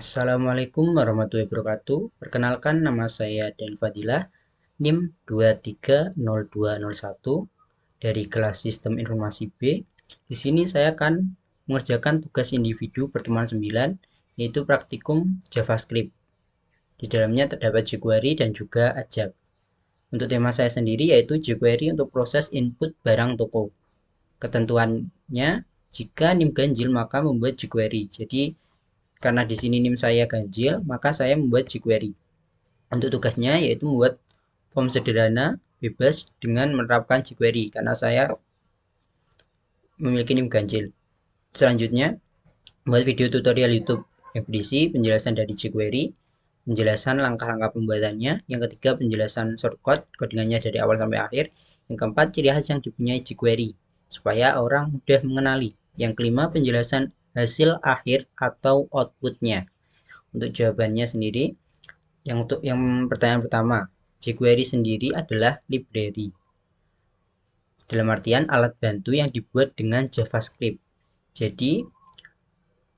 Assalamualaikum warahmatullahi wabarakatuh. Perkenalkan, nama saya Dan Fadilah, NIM 230201 dari kelas Sistem Informasi B. Di sini saya akan mengerjakan tugas individu pertemuan 9, yaitu praktikum JavaScript. Di dalamnya terdapat jQuery dan juga ajak. Untuk tema saya sendiri yaitu jQuery untuk proses input barang toko. Ketentuannya, jika NIM ganjil maka membuat jQuery. Jadi karena di sini NIM saya ganjil, maka saya membuat jQuery. Untuk tugasnya yaitu membuat form sederhana bebas dengan menerapkan jQuery karena saya memiliki NIM ganjil. Selanjutnya, membuat video tutorial YouTube yang berisi penjelasan dari jQuery, penjelasan langkah-langkah pembuatannya, yang ketiga penjelasan shortcut codingannya dari awal sampai akhir, yang keempat ciri khas yang dipunyai jQuery supaya orang mudah mengenali, yang kelima penjelasan hasil akhir atau outputnya. Untuk jawabannya sendiri, yang pertanyaan pertama, jQuery sendiri adalah library. Dalam artian alat bantu yang dibuat dengan JavaScript. Jadi,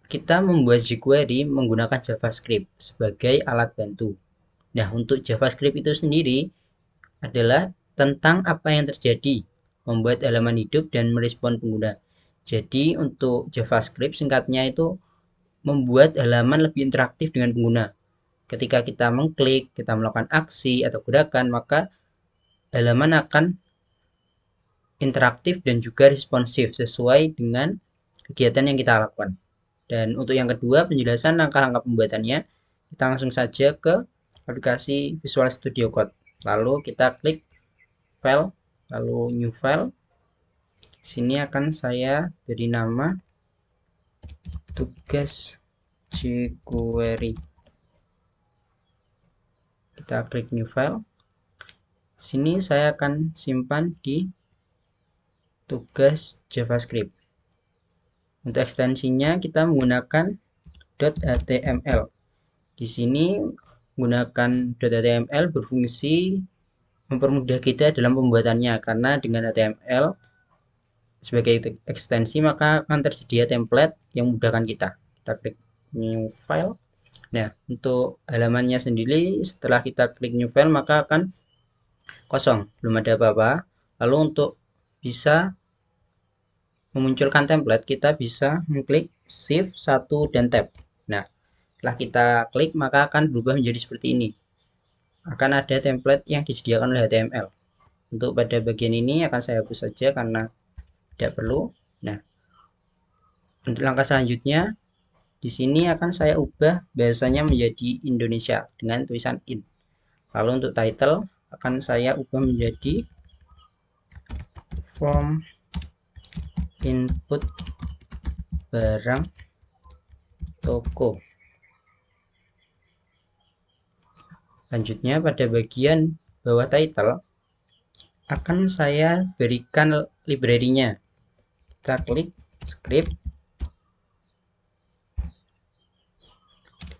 kita membuat jQuery menggunakan JavaScript sebagai alat bantu. Nah, untuk JavaScript itu sendiri adalah tentang apa yang terjadi, membuat halaman hidup dan merespon pengguna. Jadi, untuk JavaScript singkatnya itu membuat halaman lebih interaktif dengan pengguna. Ketika kita mengklik, kita melakukan aksi atau gerakan, maka halaman akan interaktif dan juga responsif sesuai dengan kegiatan yang kita lakukan. Dan untuk yang kedua, penjelasan langkah-langkah pembuatannya, kita langsung saja ke aplikasi Visual Studio Code. Lalu kita klik file, lalu new file. Sini akan saya beri nama tugas jQuery. Kita klik new file. Sini saya akan simpan di tugas JavaScript. Untuk ekstensinya kita menggunakan .html. Di sini menggunakan .html berfungsi mempermudah kita dalam pembuatannya karena dengan HTML sebagai ekstensi maka akan tersedia template yang memudahkan kita. Kita klik new file. Nah, untuk halamannya sendiri setelah kita klik new file maka akan kosong, belum ada apa-apa. Lalu untuk bisa memunculkan template, kita bisa mengklik Shift 1 dan Tab. Nah, setelah kita klik, maka akan berubah menjadi seperti ini. Akan ada template yang disediakan oleh HTML. Untuk pada bagian ini akan saya hapus saja karena tidak perlu. Nah, untuk langkah selanjutnya, di sini akan saya ubah bahasanya menjadi Indonesia dengan tulisan in. Lalu untuk title akan saya ubah menjadi form input barang toko. Selanjutnya pada bagian bawah title akan saya berikan library-nya. Kita klik script,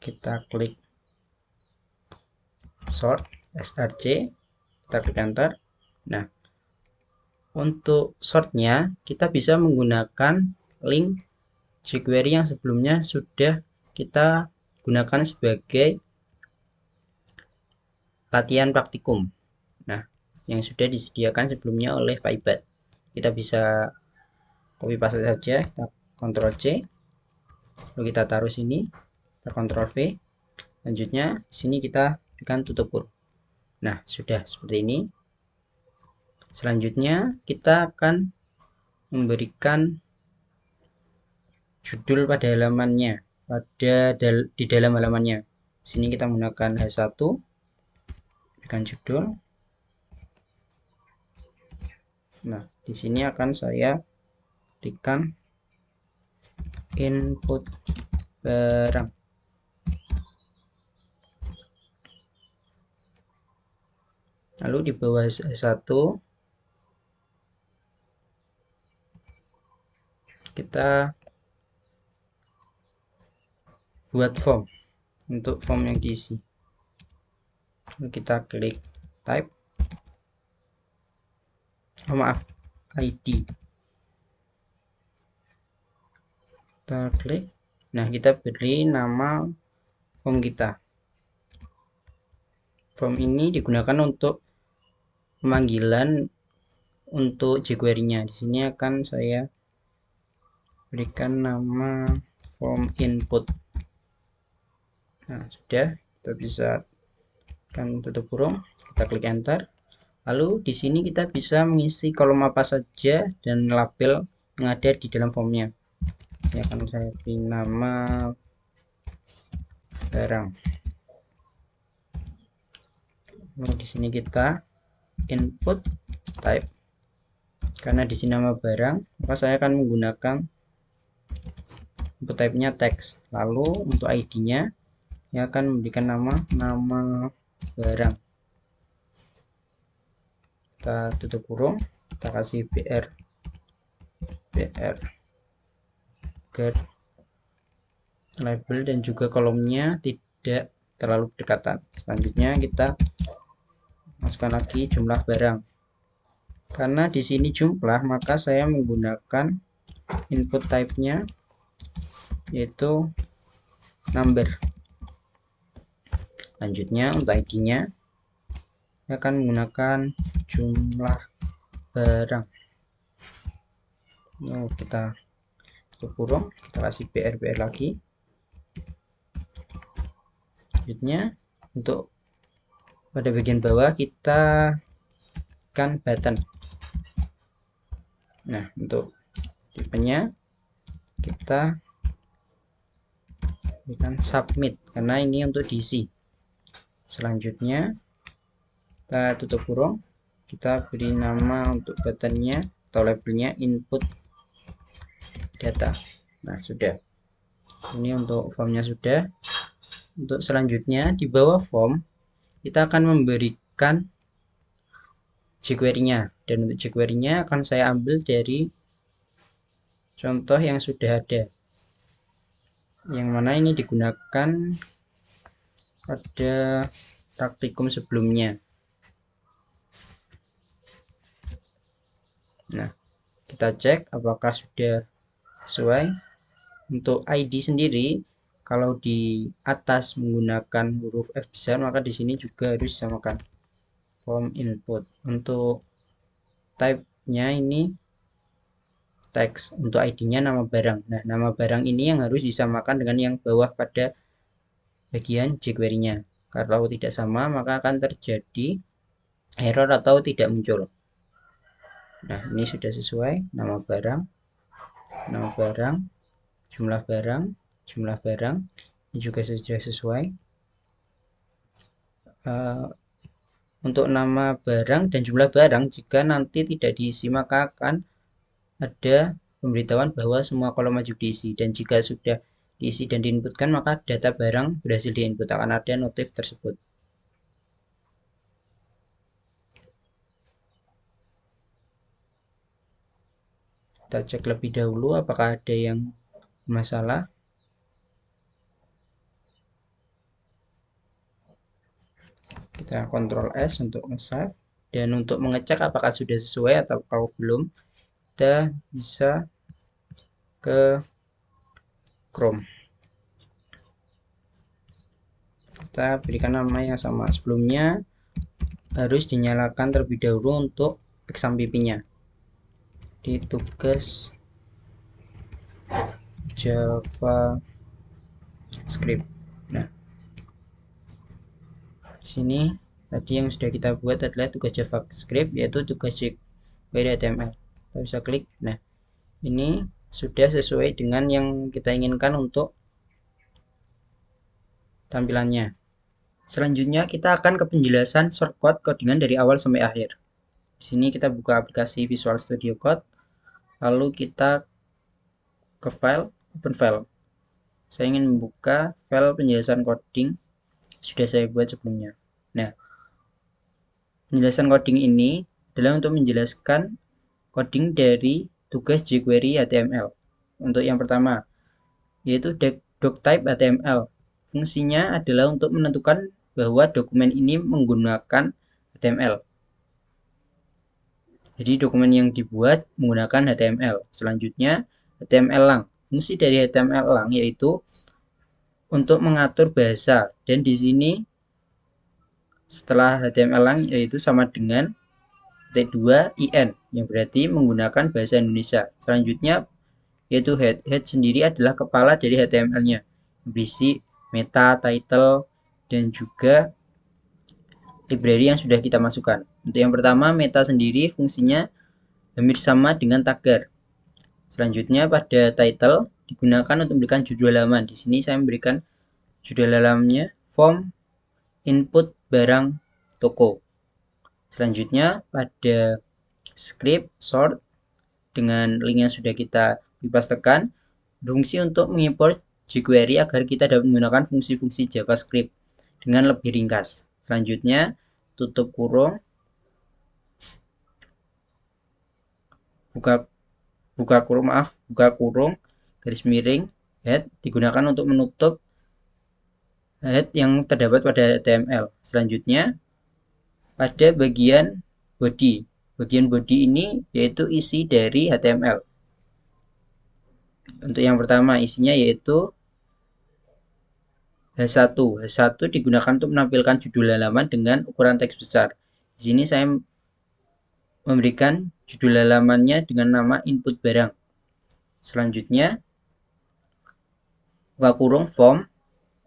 kita klik sort src, kita klik enter. Nah, untuk sortnya kita bisa menggunakan link jQuery yang sebelumnya sudah kita gunakan sebagai latihan praktikum. Nah, yang sudah disediakan sebelumnya oleh Paibat. Kita bisa copy paste saja, kita Ctrl C, lalu kita taruh sini, kita Ctrl V. Selanjutnya sini kita berikan tutup kurung. Nah, sudah seperti ini. Selanjutnya kita akan memberikan judul pada halamannya, di dalam halamannya. Sini kita menggunakan H1, berikan judul. Nah, di sini akan saya ketikkan input barang. Lalu di bawah H1 kita buat form untuk form yang diisi. Lalu kita klik type, ID. Kita klik. Nah, kita beri nama form kita. Form ini digunakan untuk pemanggilan untuk jQuery-nya. Di sini akan saya berikan nama form input. Nah, sudah, kita bisa kan tutup kurung, kita klik enter. Lalu di sini kita bisa mengisi kolom apa saja dan label yang ada di dalam formnya. Ini akan saya beri nama barang. Nah, di sini kita input type. Karena di sini nama barang, maka saya akan menggunakan input type-nya teks. Lalu untuk ID-nya, saya akan memberikan nama barang. Kita tutup kurung, kita kasih br agar label dan juga kolomnya tidak terlalu berdekatan. Selanjutnya kita masukkan lagi jumlah barang. Karena di sini jumlah, maka saya menggunakan input type-nya yaitu number. Selanjutnya untuk ID-nya saya akan menggunakan jumlah barang. Kita tutup kurung, kita kasih br lagi. Selanjutnya untuk pada bagian bawah kita kan button. Nah, untuk tipenya kita berikan submit karena ini untuk diisi. Selanjutnya kita tutup kurung, kita beri nama untuk buttonnya atau labelnya input data. Nah, sudah. Ini untuk formnya sudah. Untuk selanjutnya di bawah form kita akan memberikan jQuery-nya, dan untuk jQuery-nya akan saya ambil dari contoh yang sudah ada, yang mana ini digunakan pada praktikum sebelumnya. Nah, kita cek apakah sudah sesuai. Untuk ID sendiri, kalau di atas menggunakan huruf F besar, maka di sini juga harus disamakan form input. Untuk type-nya ini teks, untuk ID-nya nama barang. Nah, nama barang ini yang harus disamakan dengan yang bawah pada bagian jQuery-nya. Kalau tidak sama, maka akan terjadi error atau tidak muncul. Nah, ini sudah sesuai, nama barang, jumlah barang, ini juga sudah sesuai. Untuk nama barang dan jumlah barang, jika nanti tidak diisi, maka akan ada pemberitahuan bahwa semua kolom wajib diisi. Dan jika sudah diisi dan diinputkan, maka data barang berhasil diinput, akan ada notif tersebut. Kita cek lebih dahulu apakah ada yang masalah. Kita Ctrl S untuk nge-save, dan untuk mengecek apakah sudah sesuai atau kalau belum, kita bisa ke Chrome. Kita berikan nama yang sama. Sebelumnya harus dinyalakan terlebih dahulu untuk XAMPP-nya di tugas JavaScript. Nah, di sini tadi yang sudah kita buat adalah tugas JavaScript, yaitu tugas jQuery HTML. Kita bisa klik. Nah, ini sudah sesuai dengan yang kita inginkan untuk tampilannya. Selanjutnya kita akan ke penjelasan shortcut codingan dari awal sampai akhir. Di sini kita buka aplikasi Visual Studio Code, lalu kita ke file, open file. Saya ingin membuka file penjelasan coding sudah saya buat sebelumnya. Nah, penjelasan coding ini adalah untuk menjelaskan coding dari tugas jQuery HTML. Untuk yang pertama, yaitu doctype HTML. Fungsinya adalah untuk menentukan bahwa dokumen ini menggunakan HTML. Jadi dokumen yang dibuat menggunakan HTML. Selanjutnya HTML lang. Fungsi dari HTML lang yaitu untuk mengatur bahasa, dan di sini setelah HTML lang yaitu sama dengan T2 IN yang berarti menggunakan bahasa Indonesia. Selanjutnya yaitu head sendiri adalah kepala dari HTML-nya, berisi meta, title, dan juga library yang sudah kita masukkan. Untuk yang pertama, meta sendiri fungsinya hampir sama dengan tagar. Selanjutnya pada title digunakan untuk memberikan judul halaman. Di sini saya memberikan judul halamannya form input barang toko. Selanjutnya pada script sort dengan link yang sudah kita pastekan, berfungsi untuk mengimport jQuery agar kita dapat menggunakan fungsi-fungsi JavaScript dengan lebih ringkas. Selanjutnya tutup kurung, buka kurung, garis miring, head digunakan untuk menutup head yang terdapat pada HTML. Selanjutnya pada bagian body. Bagian body ini yaitu isi dari HTML. Untuk yang pertama isinya yaitu H1. H1 digunakan untuk menampilkan judul halaman dengan ukuran teks besar. Di sini saya memberikan judul halamannya dengan nama input barang. Selanjutnya buka kurung form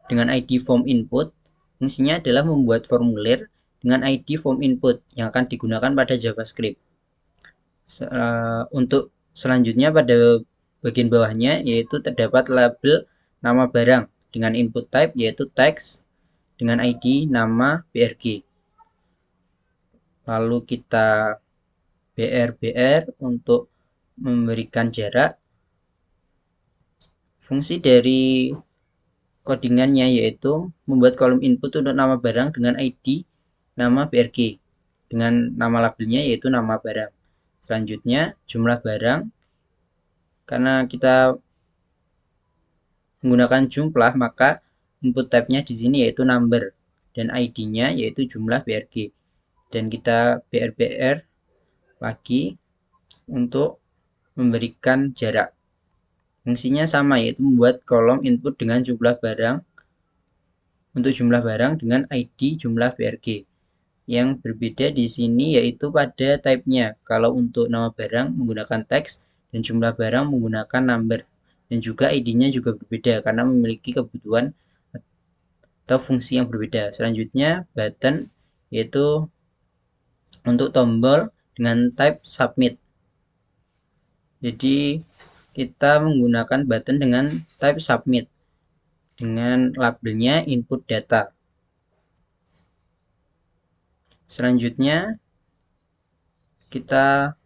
dengan ID form input. Fungsinya adalah membuat formulir dengan ID form input yang akan digunakan pada JavaScript. Untuk selanjutnya pada bagian bawahnya yaitu terdapat label nama barang dengan input type yaitu text dengan ID nama BRG. Lalu kita BR untuk memberikan jarak. Fungsi dari codingannya yaitu membuat kolom input untuk nama barang dengan ID nama BRG dengan nama labelnya yaitu nama barang. Selanjutnya jumlah barang, karena kita menggunakan jumlah maka input type-nya di sini yaitu number dan ID-nya yaitu jumlah BRG. Dan kita BR lagi untuk memberikan jarak. Fungsinya sama yaitu membuat kolom input dengan jumlah barang untuk jumlah barang dengan ID jumlah BRG. Yang berbeda di sini yaitu pada type-nya. Kalau untuk nama barang menggunakan teks dan jumlah barang menggunakan number. Dan juga ID-nya juga berbeda karena memiliki kebutuhan atau fungsi yang berbeda. Selanjutnya button yaitu untuk tombol dengan type submit. Jadi kita menggunakan button dengan type submit dengan labelnya input data. Selanjutnya kita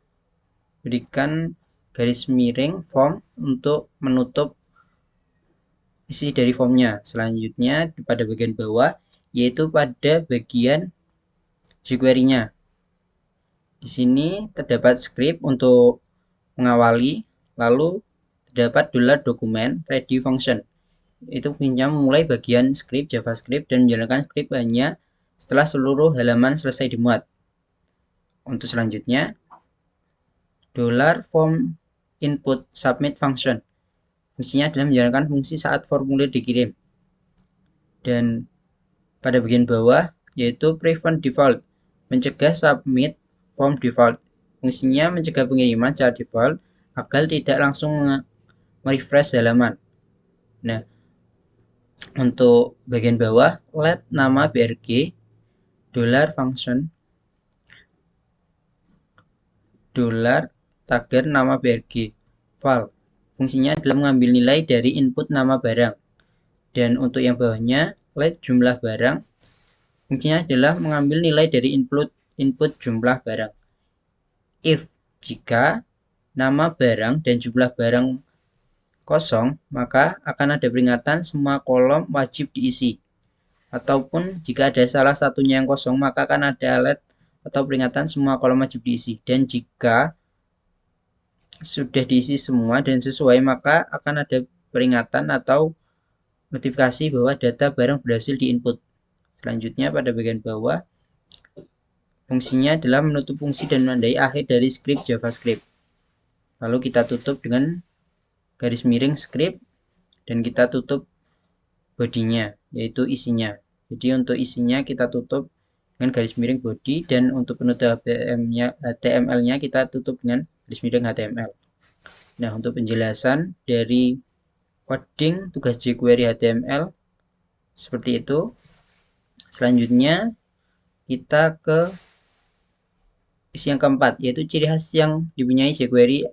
berikan garis miring form untuk menutup isi dari formnya. Selanjutnya pada bagian bawah yaitu pada bagian jQuery-nya. Di sini terdapat script untuk mengawali, lalu terdapat $document ready function. Itu fungsinya memulai bagian script JavaScript dan menjalankan script hanya setelah seluruh halaman selesai dimuat. Untuk selanjutnya $form input submit function. Fungsinya adalah menjalankan fungsi saat formulir dikirim. Dan pada bagian bawah yaitu prevent default, mencegah submit form default. Fungsinya mencegah pengiriman secara default agar tidak langsung merefresh halaman. Nah, untuk bagian bawah let nama BRG $function $tagger nama BRG val. Fungsinya adalah mengambil nilai dari input nama barang. Dan untuk yang bawahnya let jumlah barang, fungsinya adalah mengambil nilai dari input jumlah barang. If jika nama barang dan jumlah barang kosong, maka akan ada peringatan semua kolom wajib diisi. Ataupun jika ada salah satunya yang kosong, maka akan ada alert atau peringatan semua kolom wajib diisi. Dan jika sudah diisi semua dan sesuai, maka akan ada peringatan atau notifikasi bahwa data barang berhasil diinput. Selanjutnya pada bagian bawah, fungsinya adalah menutup fungsi dan menandai akhir dari script JavaScript. Lalu kita tutup dengan garis miring script dan kita tutup bodinya, yaitu isinya. Jadi untuk isinya kita tutup dengan garis miring body, dan untuk penutup HTML-nya kita tutup dengan garis miring HTML. Nah, untuk penjelasan dari coding tugas jQuery HTML seperti itu. Selanjutnya kita ke isi yang keempat, yaitu ciri khas yang dipunyai jQuery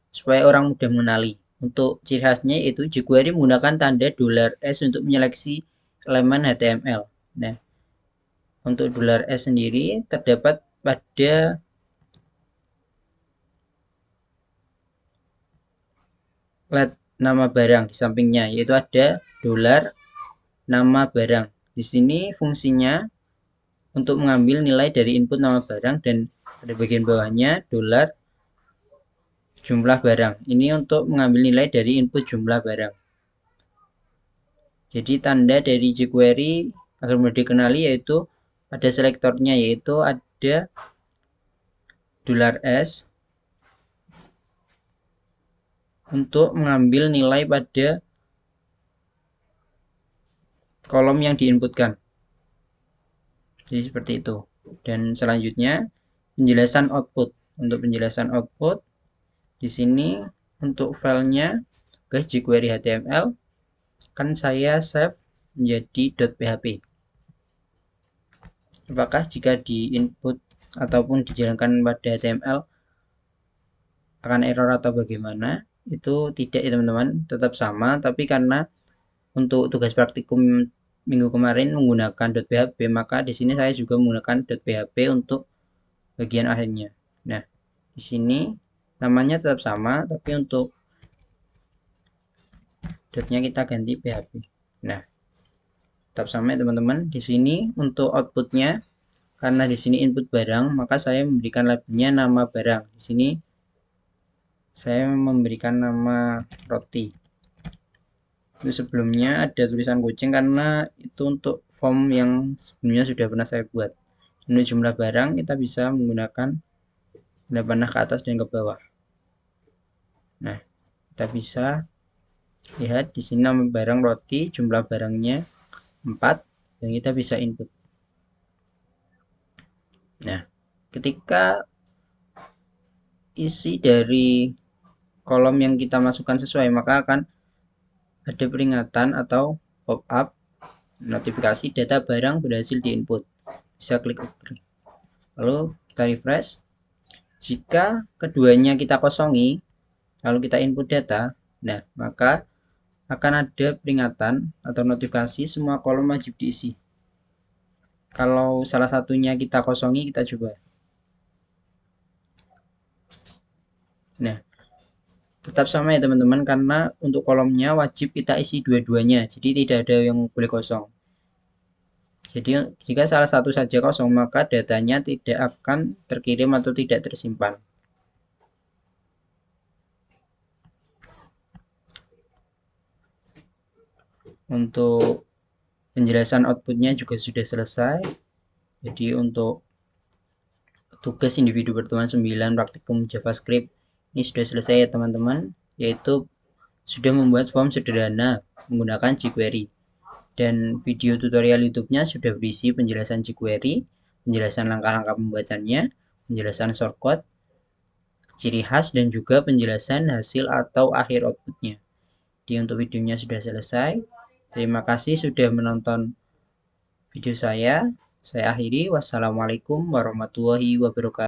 supaya orang mudah mengenali. Untuk ciri khasnya yaitu jQuery menggunakan tanda $S untuk menyeleksi elemen HTML. Nah, untuk $S sendiri terdapat pada nama barang di sampingnya, yaitu ada $nama barang. Di sini fungsinya untuk mengambil nilai dari input nama barang, dan pada bagian bawahnya $jumlah barang. Ini untuk mengambil nilai dari input jumlah barang. Jadi tanda dari jQuery agar mudah dikenali yaitu pada selektornya, yaitu ada $S untuk mengambil nilai pada kolom yang diinputkan. Jadi seperti itu. Dan selanjutnya penjelasan output. Untuk penjelasan output di sini untuk filenya guys jQuery HTML kan saya save menjadi .php. Apakah jika di input ataupun dijalankan pada HTML akan error atau bagaimana? Itu tidak ya teman-teman, tetap sama, tapi karena untuk tugas praktikum minggu kemarin menggunakan .php, maka di sini saya juga menggunakan .php untuk bagian akhirnya. Nah, di sini namanya tetap sama, tapi untuk dotnya kita ganti php. Nah, tetap sama ya teman-teman. Di sini untuk outputnya, karena di sini input barang, maka saya memberikan labelnya nama barang. Di sini saya memberikan nama roti. Itu sebelumnya ada tulisan kucing karena itu untuk form yang sebelumnya sudah pernah saya buat. Untuk jumlah barang kita bisa menggunakan tanda panah ke atas dan ke bawah. Nah, kita bisa lihat di sini nama barang roti, jumlah barangnya 4, dan kita bisa input. Nah, ketika isi dari kolom yang kita masukkan sesuai, maka akan ada peringatan atau pop-up notifikasi data barang berhasil diinput. Bisa klik OK. Lalu kita refresh. Jika keduanya kita kosongi, lalu kita input data, nah maka akan ada peringatan atau notifikasi semua kolom wajib diisi. Kalau salah satunya kita kosongi, kita coba. Nah, tetap sama ya teman-teman, karena untuk kolomnya wajib kita isi dua-duanya, jadi tidak ada yang boleh kosong. Jadi jika salah satu saja kosong, maka datanya tidak akan terkirim atau tidak tersimpan. Untuk penjelasan outputnya juga sudah selesai. Jadi untuk tugas individu pertemuan 9 praktikum JavaScript ini sudah selesai ya teman-teman, yaitu sudah membuat form sederhana menggunakan jQuery. Dan video tutorial YouTube-nya sudah berisi penjelasan jQuery, penjelasan langkah-langkah pembuatannya, penjelasan shortcut, ciri khas, dan juga penjelasan hasil atau akhir outputnya. Jadi untuk videonya sudah selesai. Terima kasih sudah menonton video saya. Saya akhiri. Wassalamualaikum warahmatullahi wabarakatuh.